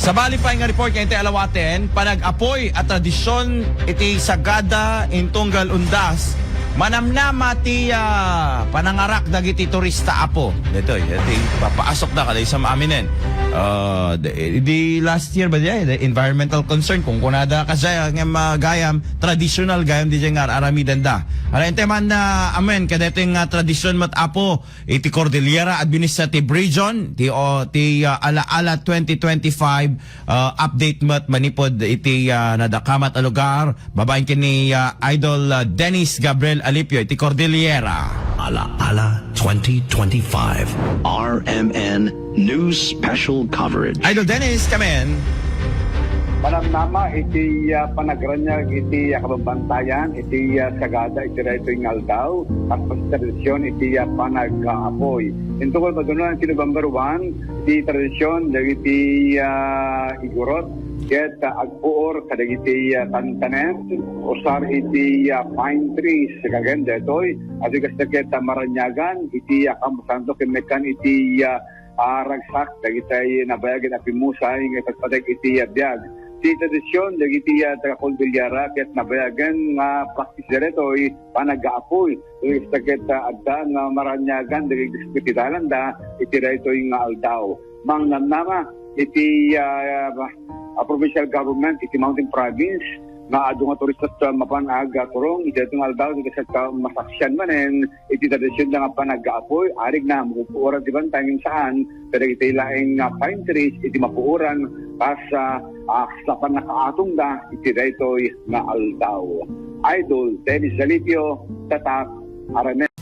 Sa bali pa nga report kay alawaten, panag-apoy at tradisyon iti sagada in tunggal undas, manamnama ti panangarak dagiti turista apo. Dito, iti papaasok na kada sa maaminen. The last year ba the environmental concern kung kunada kasi nga magayam traditional gayam di nga aramidan da. Ara man na amen kadeting tradisyon mat apo iti Cordillera Administrative Region ti alaala 2025 update mat manipod iti nadakamat a lugar babaeng kini Idol Dennis Gabriel Alipio iti Cordillera. Alaala 2025 RMN News Special Coverage. Idol Dennis, come in. Panamnama iti panagranyag iti kababantayan iti sagada iti rito yung aldaw at tradisyon iti panag-apoy. Ito ko madunan iti November 1 iti tradisyon iti igurot ket agpuor kadagiti tantanen usar iti pine trees kaganda itoy adi kasket maranyagan iti kampusanto kemekan iti ragsak dagiti nabayagin apimusay nga pagpadag iti biag ti tradisyon dagiti taga Cordillera ket nabayagan nga practice diretoy panag-aapoy kasket adda nga maranyagan dagiti diskutidalan da iti daytoy nga aldaw mangnamnama iti provincial government iti Mountain Province nga adu nga turista sa mapanag turong iti itong aldaw sa masaksyan manen iti tradisyon nga panag-aapoy arig na mapuuran di bantay saan pero iti laing pine trees iti mapuuran sa panakaatong da iti daytoy nga aldaw. Idol Dennis Alipio, Tatak, RMN.